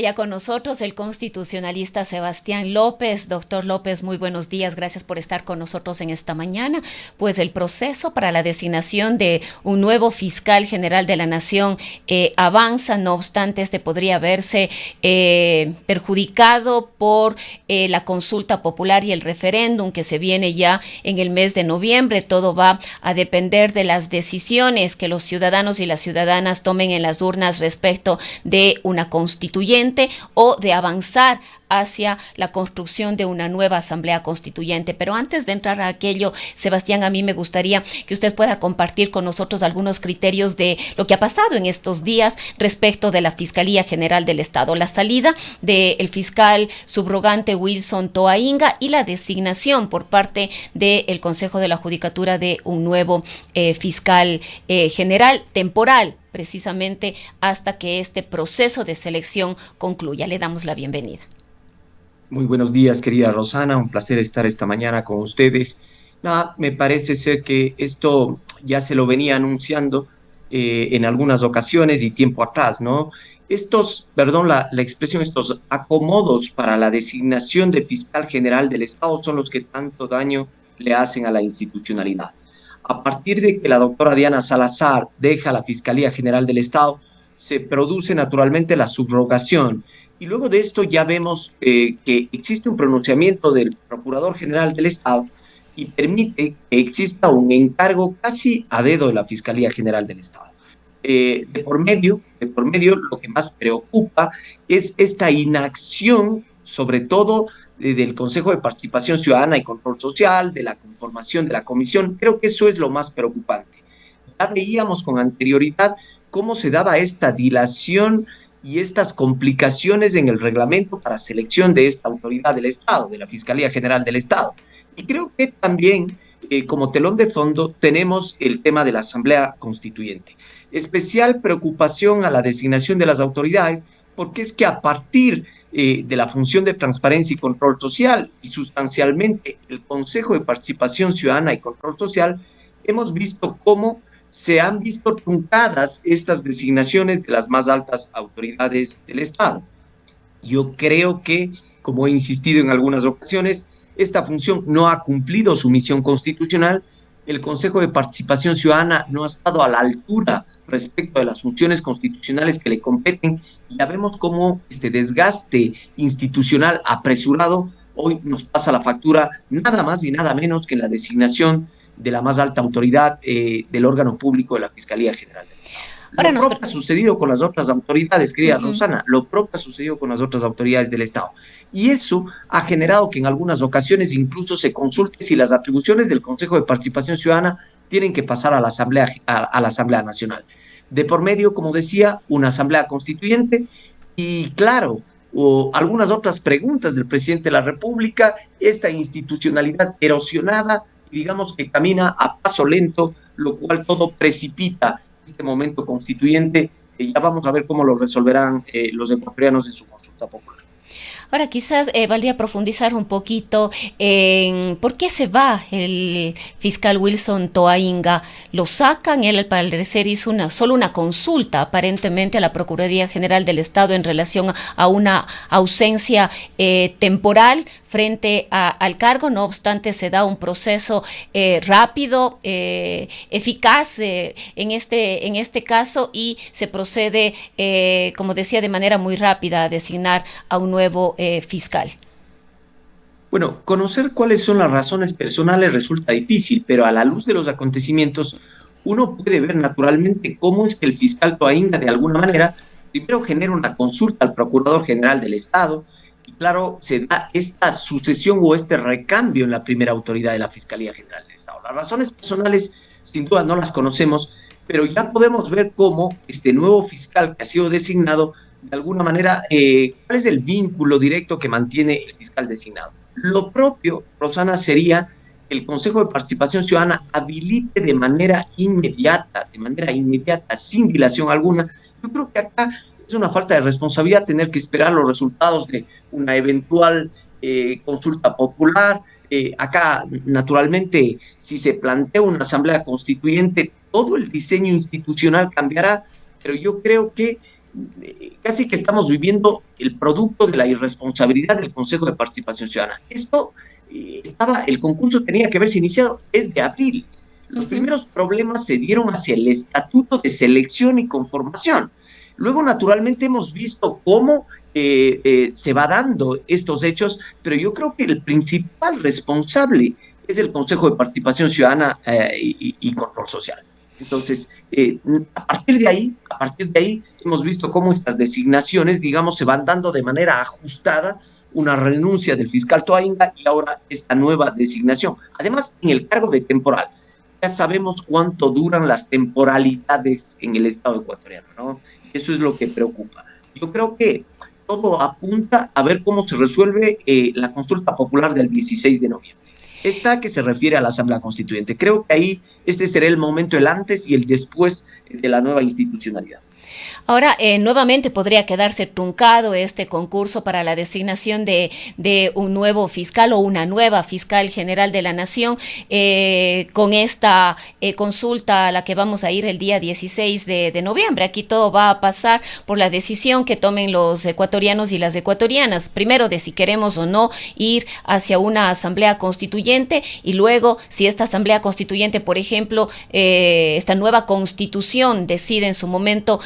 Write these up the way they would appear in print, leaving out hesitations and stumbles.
Ya con nosotros el constitucionalista Sebastián López. Doctor López, muy buenos días. Gracias por estar con nosotros en esta mañana. Pues el proceso para la designación de un nuevo fiscal general de la Nación avanza. No obstante, este podría verse perjudicado por la consulta popular y el referéndum que se viene ya en el mes de noviembre. Todo va a depender de las decisiones que los ciudadanos y las ciudadanas tomen en las urnas respecto de una constituyente o de avanzar hacia la construcción de una nueva asamblea constituyente. Pero antes de entrar a aquello, Sebastián, a mí me gustaría que usted pueda compartir con nosotros algunos criterios de lo que ha pasado en estos días respecto de la Fiscalía General del Estado, la salida del fiscal subrogante Wilson Toainga y la designación por parte del Consejo de la Judicatura de un nuevo fiscal general temporal, precisamente hasta que este proceso de selección concluya. Le damos la bienvenida. Muy buenos días, querida Rosana. Un placer estar esta mañana con ustedes. Nada, me parece ser que esto ya se lo venía anunciando en algunas ocasiones y tiempo atrás, ¿no? Estos, perdón la expresión, estos acomodos para la designación de fiscal general del Estado son los que tanto daño le hacen a la institucionalidad. A partir de que la doctora Diana Salazar deja la Fiscalía General del Estado, se produce naturalmente la subrogación y luego de esto ya vemos que existe un pronunciamiento del Procurador General del Estado y permite que exista un encargo casi a dedo de la Fiscalía General del Estado. De por medio, lo que más preocupa es esta inacción, sobre todo del Consejo de Participación Ciudadana y Control Social, de la conformación de la comisión. Creo que eso es lo más preocupante. Ya veíamos con anterioridad cómo se daba esta dilación y estas complicaciones en el reglamento para selección de esta autoridad del Estado, de la Fiscalía General del Estado. Y creo que también, como telón de fondo, tenemos el tema de la Asamblea Constituyente. Especial preocupación a la designación de las autoridades, porque es que a partir de la función de transparencia y control social y sustancialmente el Consejo de Participación Ciudadana y Control Social, hemos visto cómo se han visto truncadas estas designaciones de las más altas autoridades del Estado. Yo creo que, como he insistido en algunas ocasiones, esta función no ha cumplido su misión constitucional. El Consejo de Participación Ciudadana no ha estado a la altura respecto de las funciones constitucionales que le competen. Y ya vemos cómo este desgaste institucional apresurado hoy nos pasa la factura nada más y nada menos que en la designación de la más alta autoridad del órgano público de la Fiscalía General del Estado. Ahora Lo nos... propio ha sucedido con las otras autoridades, querida Uh-huh. Rosana, lo propio ha sucedido con las otras autoridades del Estado. Y eso ha generado que en algunas ocasiones incluso se consulte si las atribuciones del Consejo de Participación Ciudadana tienen que pasar a la Asamblea Nacional. De por medio, como decía, una Asamblea Constituyente y, claro, o algunas otras preguntas del presidente de la República, esta institucionalidad erosionada, digamos que camina a paso lento, lo cual todo precipita este momento constituyente. Ya vamos a ver cómo lo resolverán los ecuatorianos en su consulta popular. Ahora quizás valdría profundizar un poquito en por qué se va el fiscal Wilson Toainga. Lo sacan, él al parecer hizo solo una consulta aparentemente a la Procuraduría General del Estado en relación a una ausencia temporal frente al cargo. No obstante, se da un proceso rápido, eficaz en este caso, y se procede, como decía, de manera muy rápida a designar a un nuevo fiscal. Bueno, conocer cuáles son las razones personales resulta difícil, pero a la luz de los acontecimientos, uno puede ver naturalmente cómo es que el fiscal Toainga, de alguna manera, primero genera una consulta al Procurador General del Estado, y claro, se da esta sucesión o este recambio en la primera autoridad de la Fiscalía General del Estado. Las razones personales, sin duda, no las conocemos, pero ya podemos ver cómo este nuevo fiscal que ha sido designado, de alguna manera, cuál es el vínculo directo que mantiene el fiscal designado. Lo propio, Rosana, sería que el Consejo de Participación Ciudadana habilite de manera inmediata, sin dilación alguna. Yo creo que acá es una falta de responsabilidad tener que esperar los resultados de una eventual consulta popular. Acá, naturalmente, si se plantea una asamblea constituyente, todo el diseño institucional cambiará, pero yo creo que casi que estamos viviendo el producto de la irresponsabilidad del Consejo de Participación Ciudadana. El concurso tenía que haberse iniciado desde abril. Los primeros problemas se dieron hacia el estatuto de selección y conformación. Luego, naturalmente, hemos visto cómo se va dando estos hechos, pero yo creo que el principal responsable es el Consejo de Participación Ciudadana y Control Social. Entonces, a partir de ahí, hemos visto cómo estas designaciones, digamos, se van dando de manera ajustada, una renuncia del fiscal Toainga y ahora esta nueva designación. Además, en el cargo de temporal, ya sabemos cuánto duran las temporalidades en el Estado ecuatoriano, ¿no? Eso es lo que preocupa. Yo creo que todo apunta a ver cómo se resuelve la consulta popular del 16 de noviembre. Esta que se refiere a la Asamblea Constituyente. Creo que ahí este será el momento, el antes y el después de la nueva institucionalidad. Ahora, nuevamente podría quedarse truncado este concurso para la designación de un nuevo fiscal o una nueva fiscal general de la Nación con esta consulta a la que vamos a ir el día 16 de noviembre. Aquí todo va a pasar por la decisión que tomen los ecuatorianos y las ecuatorianas. Primero, de si queremos o no ir hacia una asamblea constituyente y luego, si esta asamblea constituyente, por ejemplo, esta nueva constitución decide en su momento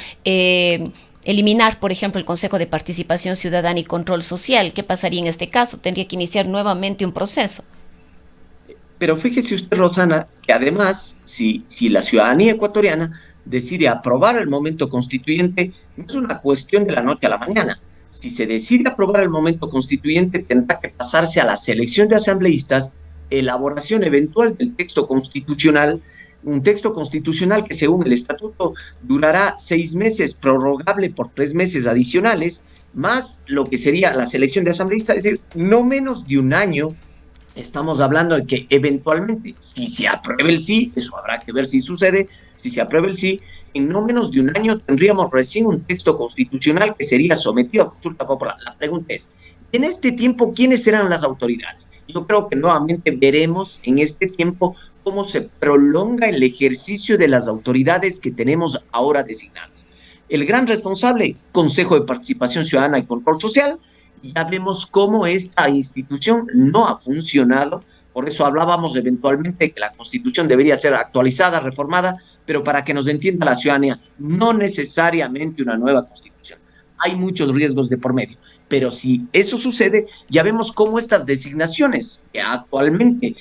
eliminar, por ejemplo, el Consejo de Participación Ciudadana y Control Social. ¿Qué pasaría en este caso? Tendría que iniciar nuevamente un proceso. Pero fíjese usted, Rosana, que además, si la ciudadanía ecuatoriana decide aprobar el momento constituyente, no es una cuestión de la noche a la mañana. Si se decide aprobar el momento constituyente, tendrá que pasarse a la selección de asambleístas, elaboración eventual del texto constitucional, un texto constitucional que según el estatuto durará 6 meses, prorrogable por 3 meses adicionales, más lo que sería la selección de asambleístas, es decir, no menos de un año. Estamos hablando de que eventualmente, si se apruebe el sí, eso habrá que ver si sucede, si se aprueba el sí, en no menos de un año tendríamos recién un texto constitucional que sería sometido a consulta popular. La pregunta es, en este tiempo, ¿quiénes serán las autoridades? Yo creo que nuevamente veremos en este tiempo cómo se prolonga el ejercicio de las autoridades que tenemos ahora designadas. El gran responsable, Consejo de Participación Ciudadana y Control Social. Ya vemos cómo esta institución no ha funcionado, por eso hablábamos eventualmente que la Constitución debería ser actualizada, reformada, pero para que nos entienda la ciudadanía, no necesariamente una nueva Constitución. Hay muchos riesgos de por medio, pero si eso sucede, ya vemos cómo estas designaciones, que actualmente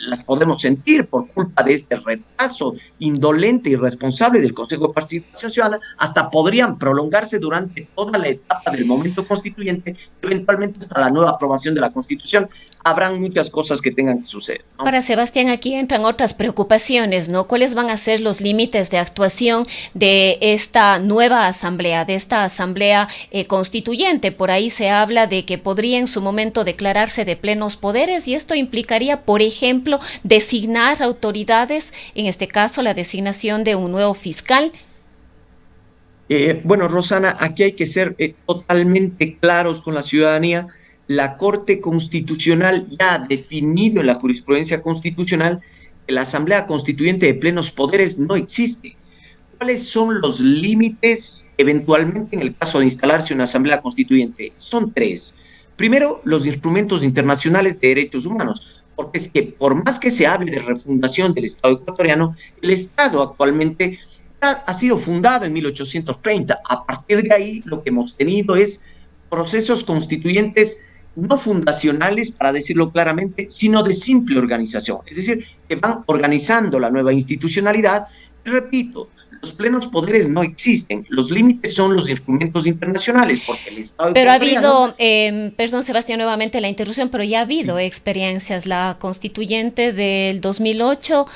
las podemos sentir por culpa de este retraso indolente y irresponsable del Consejo de Participación Ciudadana, hasta podrían prolongarse durante toda la etapa del momento constituyente, eventualmente hasta la nueva aprobación de la Constitución. Habrán muchas cosas que tengan que suceder, ¿no? Ahora, Sebastián, aquí entran otras preocupaciones, ¿no? ¿Cuáles van a ser los límites de actuación de esta nueva asamblea, de esta asamblea constituyente? Por ahí se habla de que podría en su momento declararse de plenos poderes y esto implicaría, por ejemplo, designar autoridades, en este caso la designación de un nuevo fiscal. Bueno, Rosana, aquí hay que ser totalmente claros con la ciudadanía. La Corte Constitucional ya ha definido en la jurisprudencia constitucional que la Asamblea Constituyente de plenos poderes no existe. ¿Cuáles son los límites eventualmente en el caso de instalarse una Asamblea Constituyente? Son 3. Primero, los instrumentos internacionales de derechos humanos, porque es que por más que se hable de refundación del Estado ecuatoriano, el Estado actualmente ha sido fundado en 1830. A partir de ahí, lo que hemos tenido es procesos constituyentes no fundacionales, para decirlo claramente, sino de simple organización. Es decir, que van organizando la nueva institucionalidad. Y repito, los plenos poderes no existen. Los límites son los instrumentos internacionales, porque el Estado Pero ha ecuatoriano... habido, perdón Sebastián, nuevamente la interrupción, pero ya ha habido experiencias. La constituyente del 2008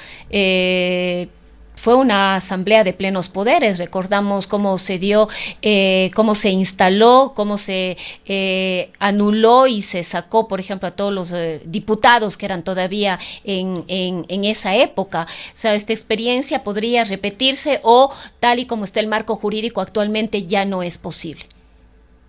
fue una asamblea de plenos poderes. Recordamos cómo se dio, cómo se instaló, cómo se anuló y se sacó, por ejemplo, a todos los diputados que eran todavía en esa época. O sea, esta experiencia podría repetirse o tal y como está el marco jurídico actualmente ya no es posible.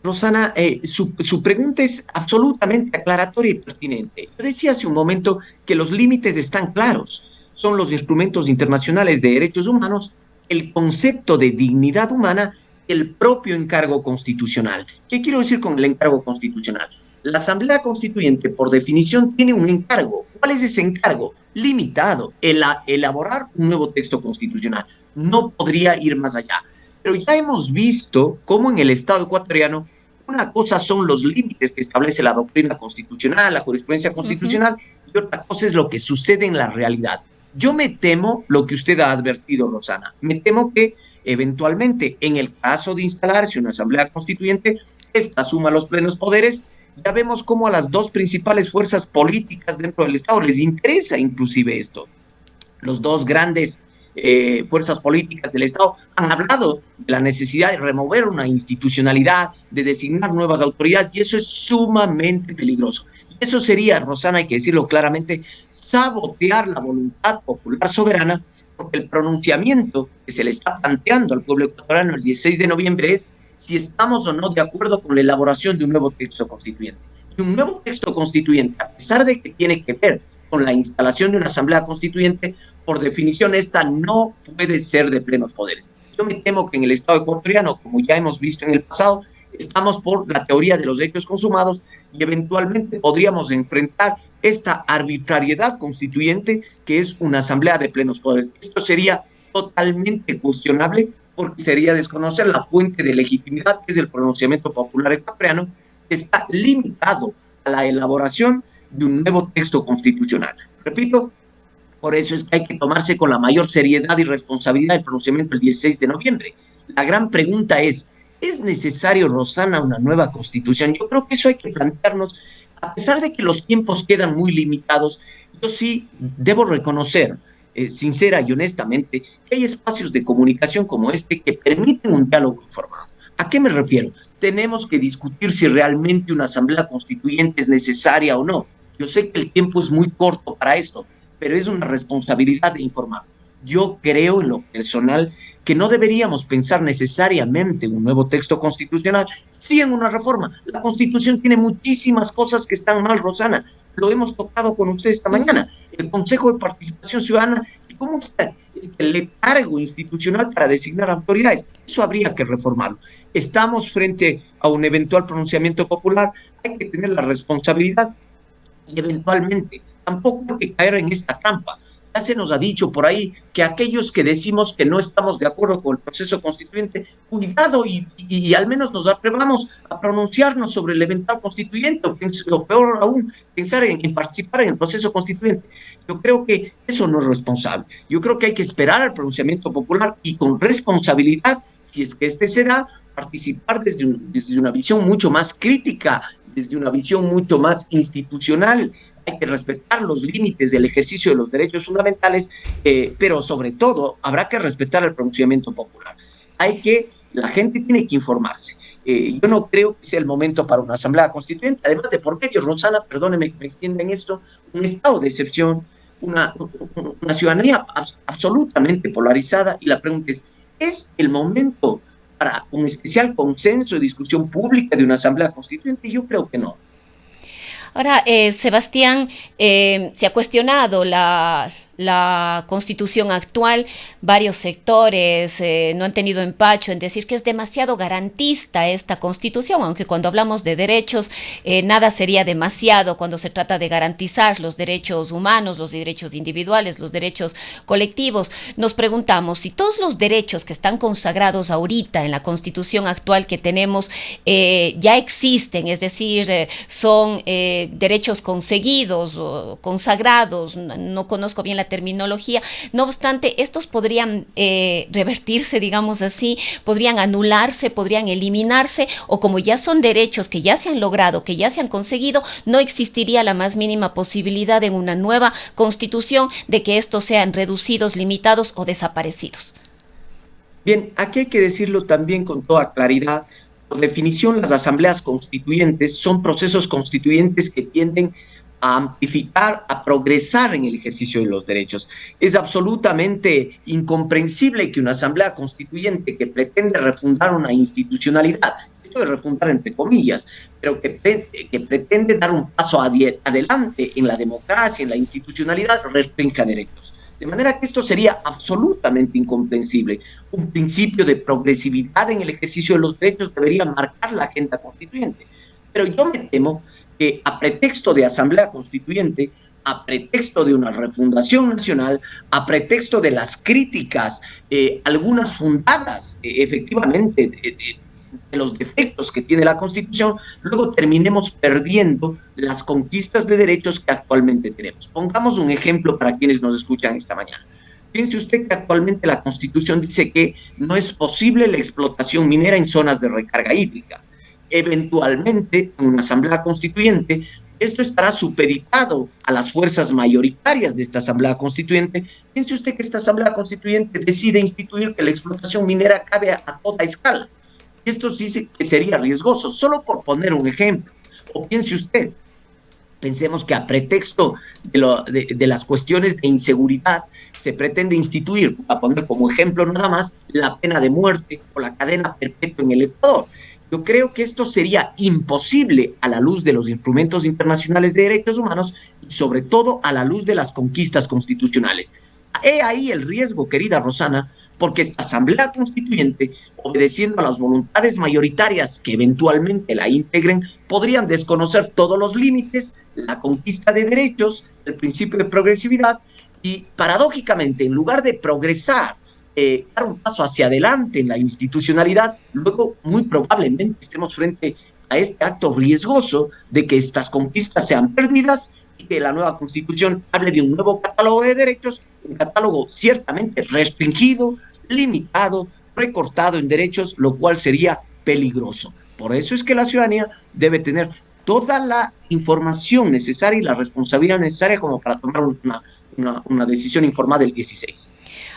Rosana, su pregunta es absolutamente aclaratoria y pertinente. Yo decía hace un momento que los límites están claros. Son los instrumentos internacionales de derechos humanos, el concepto de dignidad humana el propio encargo constitucional. ¿Qué quiero decir con el encargo constitucional? La Asamblea Constituyente, por definición, tiene un encargo. ¿Cuál es ese encargo? Limitado, elaborar un nuevo texto constitucional. No podría ir más allá. Pero ya hemos visto cómo en el Estado ecuatoriano una cosa son los límites que establece la doctrina constitucional, la jurisprudencia constitucional, y otra cosa es lo que sucede en la realidad. Yo me temo lo que usted ha advertido, Rosana. Me temo que eventualmente, en el caso de instalarse una asamblea constituyente, esta suma los plenos poderes. Ya vemos cómo a las dos principales fuerzas políticas dentro del Estado les interesa inclusive esto. Los dos grandes fuerzas políticas del Estado han hablado de la necesidad de remover una institucionalidad, de designar nuevas autoridades, y eso es sumamente peligroso. Y eso sería, Rosana, hay que decirlo claramente, sabotear la voluntad popular soberana, porque el pronunciamiento que se le está planteando al pueblo ecuatoriano el 16 de noviembre es si estamos o no de acuerdo con la elaboración de un nuevo texto constituyente. Y un nuevo texto constituyente, a pesar de que tiene que ver con la instalación de una asamblea constituyente, por definición esta no puede ser de plenos poderes. Yo me temo que en el Estado ecuatoriano, como ya hemos visto en el pasado, estamos por la teoría de los hechos consumados y eventualmente podríamos enfrentar esta arbitrariedad constituyente que es una asamblea de plenos poderes. Esto sería totalmente cuestionable porque sería desconocer la fuente de legitimidad que es el pronunciamiento popular ecuatoriano, que está limitado a la elaboración de un nuevo texto constitucional. Repito, por eso es que hay que tomarse con la mayor seriedad y responsabilidad el pronunciamiento el 16 de noviembre. La gran pregunta ¿es necesario, Rosana, una nueva constitución? Yo creo que eso hay que plantearnos, a pesar de que los tiempos quedan muy limitados. Yo sí debo reconocer, sincera y honestamente, que hay espacios de comunicación como este que permiten un diálogo informado. ¿A qué me refiero? Tenemos que discutir si realmente una asamblea constituyente es necesaria o no. Yo sé que el tiempo es muy corto para esto, pero es una responsabilidad de informar. Yo creo en lo personal que no deberíamos pensar necesariamente en un nuevo texto constitucional, sí en una reforma. La Constitución tiene muchísimas cosas que están mal, Rosana. Lo hemos tocado con usted esta mañana. El Consejo de Participación Ciudadana, ¿cómo está? El letargo institucional para designar autoridades. Eso habría que reformarlo. Estamos frente a un eventual pronunciamiento popular. Hay que tener la responsabilidad y eventualmente tampoco hay que caer en esta trampa. Ya se nos ha dicho por ahí que aquellos que decimos que no estamos de acuerdo con el proceso constituyente, cuidado y al menos nos atrevamos a pronunciarnos sobre el eventual constituyente, o peor aún, pensar en participar en el proceso constituyente. Yo creo que eso no es responsable. Yo creo que hay que esperar al pronunciamiento popular y con responsabilidad, si es que este se da, participar desde una visión mucho más crítica, desde una visión mucho más institucional. Hay que respetar los límites del ejercicio de los derechos fundamentales, pero sobre todo habrá que respetar el pronunciamiento popular. La gente tiene que informarse. Yo no creo que sea el momento para una asamblea constituyente, además de por medio, Rosana, perdóneme que me extienda en esto, un estado de excepción, una ciudadanía absolutamente polarizada, y la pregunta ¿es el momento para un especial consenso y discusión pública de una asamblea constituyente? Yo creo que no. Ahora, Sebastián, se ha cuestionado la constitución actual. Varios sectores no han tenido empacho en decir que es demasiado garantista esta constitución, aunque cuando hablamos de derechos, nada sería demasiado cuando se trata de garantizar los derechos humanos, los derechos individuales, los derechos colectivos. Nos preguntamos si todos los derechos que están consagrados ahorita en la constitución actual que tenemos ya existen, es decir, son derechos conseguidos o consagrados. No conozco bien la terminología. No obstante, estos podrían revertirse, digamos así, podrían anularse, podrían eliminarse, o como ya son derechos que ya se han logrado, que ya se han conseguido, no existiría la más mínima posibilidad en una nueva constitución de que estos sean reducidos, limitados o desaparecidos. Bien, aquí hay que decirlo también con toda claridad. Por definición, las asambleas constituyentes son procesos constituyentes que tienden a amplificar, a progresar en el ejercicio de los derechos. Es absolutamente incomprensible que una asamblea constituyente que pretende refundar una institucionalidad, esto de refundar entre comillas, pero que pretende dar un paso adelante en la democracia, en la institucionalidad, restrinja derechos. De manera que esto sería absolutamente incomprensible. Un principio de progresividad en el ejercicio de los derechos debería marcar la agenda constituyente. Pero yo me temo que a pretexto de asamblea constituyente, a pretexto de una refundación nacional, a pretexto de las críticas, algunas fundadas efectivamente de los defectos que tiene la Constitución, luego terminemos perdiendo las conquistas de derechos que actualmente tenemos. Pongamos un ejemplo para quienes nos escuchan esta mañana. Piense usted que actualmente la Constitución dice que no es posible la explotación minera en zonas de recarga hídrica. Eventualmente, en una asamblea constituyente, esto estará supeditado a las fuerzas mayoritarias de esta asamblea constituyente. Piense usted que esta asamblea constituyente decide instituir que la explotación minera cabe a toda escala. Esto sí que sería riesgoso, solo por poner un ejemplo. O piense usted, pensemos que a pretexto de las cuestiones de inseguridad se pretende instituir, a poner como ejemplo nada más, la pena de muerte o la cadena perpetua en el Ecuador. Yo creo que esto sería imposible a la luz de los instrumentos internacionales de derechos humanos y sobre todo a la luz de las conquistas constitucionales. He ahí el riesgo, querida Rosana, porque esta Asamblea Constituyente, obedeciendo a las voluntades mayoritarias que eventualmente la integren, podrían desconocer todos los límites, la conquista de derechos, el principio de progresividad, y paradójicamente, en lugar de progresar, dar un paso hacia adelante en la institucionalidad, luego muy probablemente estemos frente a este acto riesgoso de que estas conquistas sean perdidas y que la nueva Constitución hable de un nuevo catálogo de derechos, un catálogo ciertamente restringido, limitado, recortado en derechos, lo cual sería peligroso. Por eso es que la ciudadanía debe tener toda la información necesaria y la responsabilidad necesaria como para tomar una decisión informada el 16.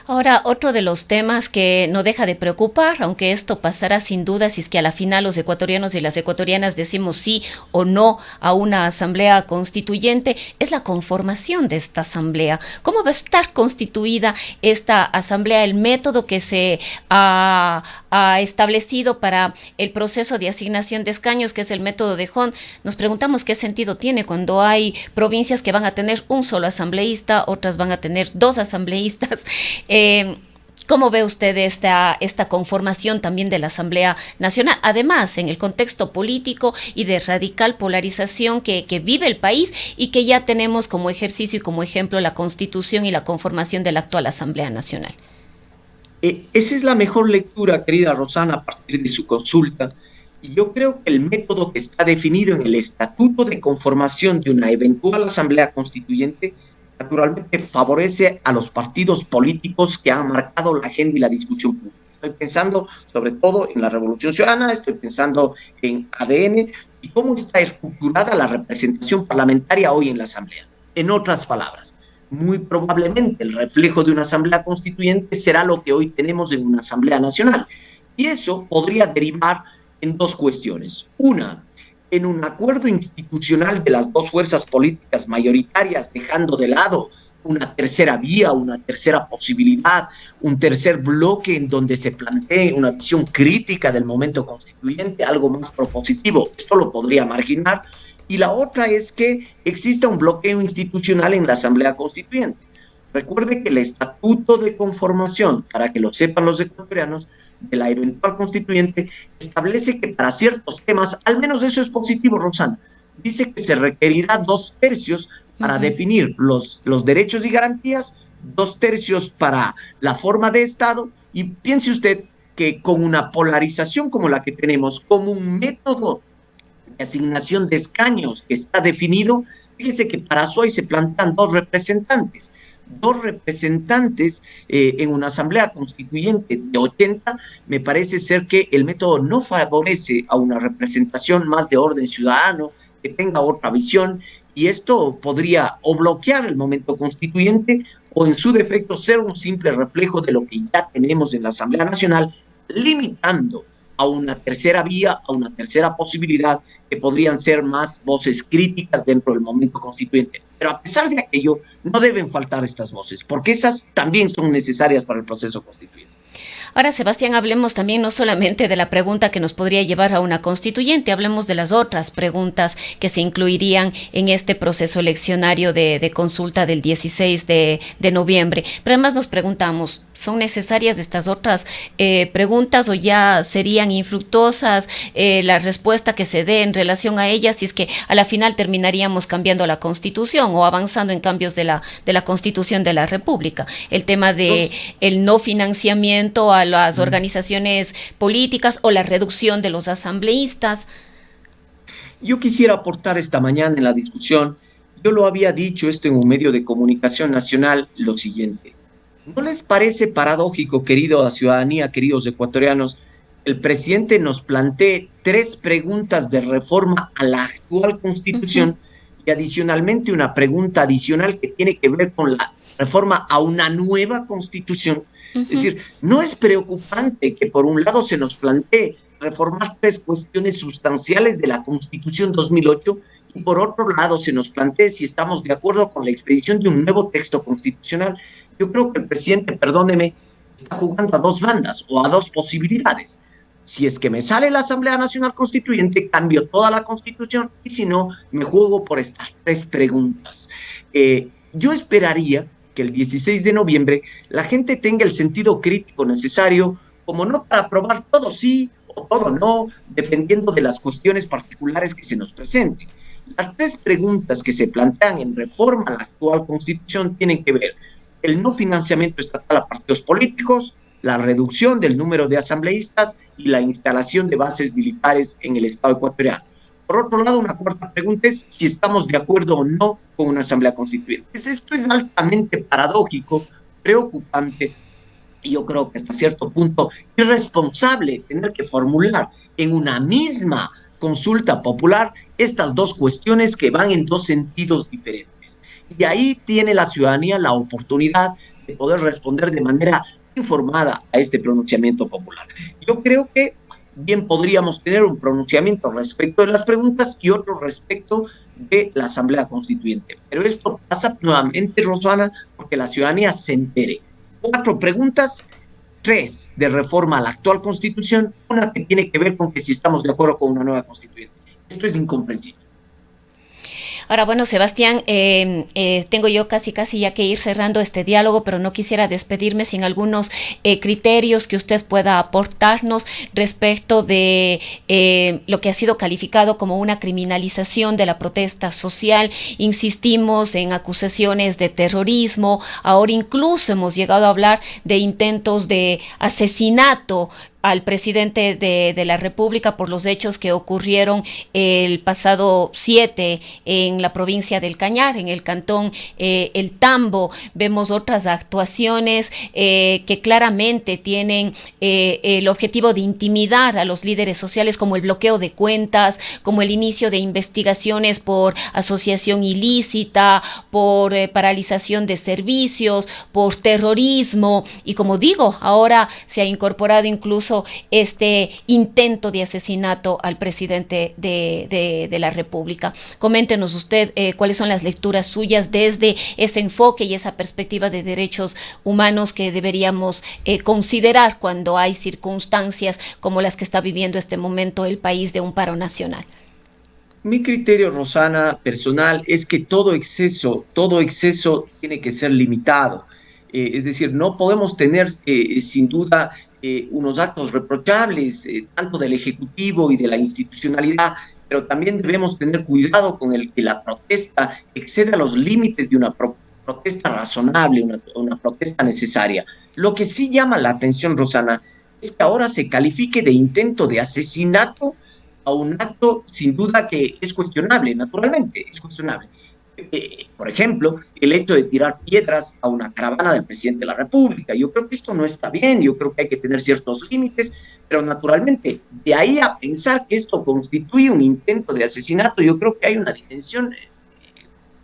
Ahora, otro de los temas que no deja de preocupar, aunque esto pasará sin duda si es que a la final los ecuatorianos y las ecuatorianas decimos sí o no a una asamblea constituyente, es la conformación de esta asamblea. ¿Cómo va a estar constituida esta asamblea? El método que se ha establecido para el proceso de asignación de escaños, que es el método de Hon, nos preguntamos qué sentido tiene cuando hay provincias que van a tener un solo asambleísta, otras van a tener dos asambleístas. ¿Cómo ve usted esta conformación también de la Asamblea Nacional? Además, en el contexto político y de radical polarización que vive el país y que ya tenemos como ejercicio y como ejemplo la Constitución y la conformación de la actual Asamblea Nacional. Esa es la mejor lectura, querida Rosana, a partir de su consulta. Y yo creo que el método que está definido en el Estatuto de Conformación de una eventual Asamblea Constituyente naturalmente favorece a los partidos políticos que han marcado la agenda y la discusión pública. Estoy pensando sobre todo en la Revolución Ciudadana, estoy pensando en ADN y cómo está estructurada la representación parlamentaria hoy en la Asamblea. En otras palabras, muy probablemente el reflejo de una Asamblea Constituyente será lo que hoy tenemos en una Asamblea Nacional. Y eso podría derivar en dos cuestiones. Una, en un acuerdo institucional de las dos fuerzas políticas mayoritarias, dejando de lado una tercera vía, una tercera posibilidad, un tercer bloque en donde se plantee una visión crítica del momento constituyente, algo más propositivo. Esto lo podría marginar. Y la otra es que exista un bloqueo institucional en la Asamblea Constituyente. Recuerde que el Estatuto de Conformación, para que lo sepan los ecuatorianos, de la eventual constituyente, establece que para ciertos temas, al menos eso es positivo, Rosana, dice que se requerirá 2/3 para definir los derechos y garantías, 2/3 para la forma de Estado, y piense usted que con una polarización como la que tenemos, como un método de asignación de escaños que está definido, fíjese que para eso hoy se plantean dos representantes en una asamblea constituyente de 80, me parece ser que el método no favorece a una representación más de orden ciudadano, que tenga otra visión, y esto podría o bloquear el momento constituyente o en su defecto ser un simple reflejo de lo que ya tenemos en la Asamblea Nacional, limitando a una tercera vía, a una tercera posibilidad, que podrían ser más voces críticas dentro del momento constituyente. Pero a pesar de aquello, no deben faltar estas voces, porque esas también son necesarias para el proceso constituyente. Ahora, Sebastián, hablemos también no solamente de la pregunta que nos podría llevar a una constituyente, hablemos de las otras preguntas que se incluirían en este proceso eleccionario de consulta del 16 de noviembre. Pero además nos preguntamos, ¿son necesarias estas otras preguntas o ya serían infructuosas la respuesta que se dé en relación a ellas si es que a la final terminaríamos cambiando la Constitución o avanzando en cambios de la Constitución de la República? El tema de el no financiamiento a las organizaciones políticas o la reducción de los asambleístas. Yo quisiera aportar esta mañana en la discusión, yo lo había dicho esto en un medio de comunicación nacional, lo siguiente. ¿No les parece paradójico, querida ciudadanía, queridos ecuatorianos, el presidente nos plantee 3 preguntas de reforma a la actual Constitución y adicionalmente una pregunta adicional que tiene que ver con la reforma a una nueva Constitución? Es decir, no es preocupante que por un lado se nos plantee reformar 3 cuestiones sustanciales de la Constitución 2008 y por otro lado se nos plantee si estamos de acuerdo con la expedición de un nuevo texto constitucional. Yo creo que el presidente, perdóneme, está jugando a 2 bandas o a 2 posibilidades. Si es que me sale la Asamblea Nacional Constituyente, cambio toda la Constitución y si no, me juego por estas 3 preguntas. Yo esperaría que el 16 de noviembre la gente tenga el sentido crítico necesario, como no para aprobar todo sí o todo no, dependiendo de las cuestiones particulares que se nos presenten. Las 3 preguntas que se plantean en reforma a la actual Constitución tienen que ver el no financiamiento estatal a partidos políticos, la reducción del número de asambleístas y la instalación de bases militares en el Estado ecuatoriano. Por otro lado, una 4 pregunta es si estamos de acuerdo o no con una asamblea constituyente. Esto es altamente paradójico, preocupante y yo creo que hasta cierto punto irresponsable tener que formular en una misma consulta popular estas 2 cuestiones que van en 2 sentidos diferentes. Y ahí tiene la ciudadanía la oportunidad de poder responder de manera informada a este pronunciamiento popular. Yo creo que bien podríamos tener un pronunciamiento respecto de las preguntas y otro respecto de la Asamblea Constituyente. Pero esto pasa nuevamente, Rosana, porque la ciudadanía se entere. 4 preguntas, 3 de reforma a la actual Constitución, una que tiene que ver con que si estamos de acuerdo con una nueva Constituyente. Esto es incomprensible. Ahora, bueno, Sebastián, tengo yo casi ya que ir cerrando este diálogo, pero no quisiera despedirme sin algunos criterios que usted pueda aportarnos respecto de lo que ha sido calificado como una criminalización de la protesta social. Insistimos en acusaciones de terrorismo, ahora incluso hemos llegado a hablar de intentos de asesinato al presidente de la República por los hechos que ocurrieron el pasado 7 en la provincia del Cañar, en el cantón El Tambo. Vemos otras actuaciones que claramente tienen el objetivo de intimidar a los líderes sociales, como el bloqueo de cuentas, como el inicio de investigaciones por asociación ilícita, por paralización de servicios, por terrorismo y, como digo, ahora se ha incorporado incluso este intento de asesinato al presidente de la República. Coméntenos usted cuáles son las lecturas suyas desde ese enfoque y esa perspectiva de derechos humanos que deberíamos considerar cuando hay circunstancias como las que está viviendo este momento el país de un paro nacional. Mi criterio, Rosana, personal, es que todo exceso tiene que ser limitado. Es decir, no podemos tener, sin duda, unos actos reprochables, tanto del Ejecutivo y de la institucionalidad, pero también debemos tener cuidado con el que la protesta exceda los límites de una protesta razonable, una protesta necesaria. Lo que sí llama la atención, Rosana, es que ahora se califique de intento de asesinato a un acto sin duda que es cuestionable, naturalmente, es cuestionable. Por ejemplo, el hecho de tirar piedras a una caravana del presidente de la República. Yo creo que esto no está bien, yo creo que hay que tener ciertos límites, pero naturalmente, de ahí a pensar que esto constituye un intento de asesinato, yo creo que hay una dimensión,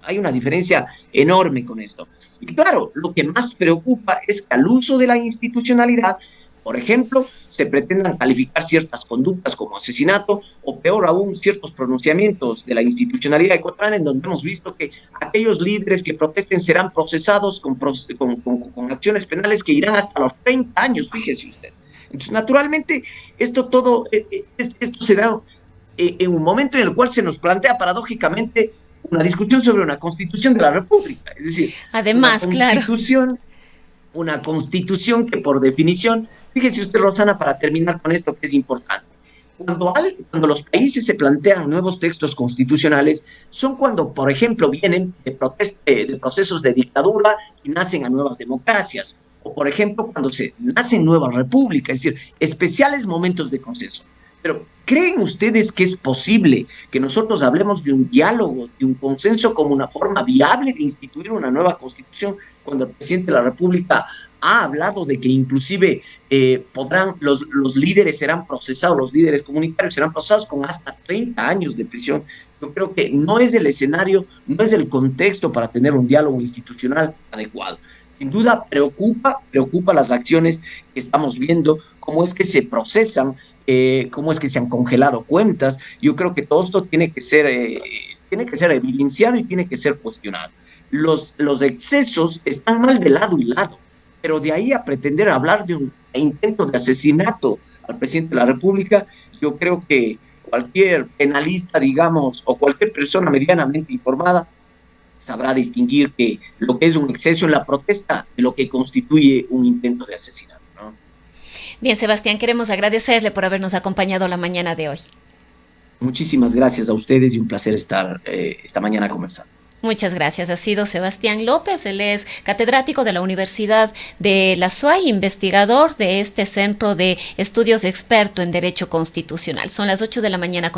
hay una diferencia enorme con esto. Y claro, lo que más preocupa es que al uso de la institucionalidad, por ejemplo, se pretendan calificar ciertas conductas como asesinato o peor aún ciertos pronunciamientos de la institucionalidad ecuatoriana en donde hemos visto que aquellos líderes que protesten serán procesados con acciones penales que irán hasta los 30 años, fíjese usted. Entonces, naturalmente, esto todo, esto se da en un momento en el cual se nos plantea paradójicamente una discusión sobre una constitución de la República, es decir, una Además, claro. constitución, una constitución que por definición, fíjese usted, Rosana, para terminar con esto que es importante, cuando los países se plantean nuevos textos constitucionales, son cuando, por ejemplo, vienen de procesos de dictadura y nacen a nuevas democracias, o por ejemplo, cuando se nacen nuevas repúblicas, es decir, especiales momentos de consenso. Pero, ¿creen ustedes que es posible que nosotros hablemos de un diálogo, de un consenso como una forma viable de instituir una nueva constitución cuando el presidente de la República ha hablado de que inclusive los líderes serán procesados, los líderes comunitarios serán procesados con hasta 30 años de prisión? Yo creo que no es el escenario, no es el contexto para tener un diálogo institucional adecuado. Sin duda preocupa las acciones que estamos viendo, cómo es que se procesan, cómo es que se han congelado cuentas. Yo creo que todo esto tiene que ser evidenciado y tiene que ser cuestionado. Los excesos están mal de lado y lado, pero de ahí a pretender hablar de un intento de asesinato al presidente de la República, yo creo que cualquier penalista, digamos, o cualquier persona medianamente informada sabrá distinguir que lo que es un exceso en la protesta de lo que constituye un intento de asesinato, ¿no? Bien, Sebastián, queremos agradecerle por habernos acompañado la mañana de hoy. Muchísimas gracias a ustedes y un placer estar esta mañana conversando. Muchas gracias. Ha sido Sebastián López, él es catedrático de la Universidad de la SUAY, investigador de este Centro de Estudios Experto en Derecho Constitucional. Son las 8 de la mañana.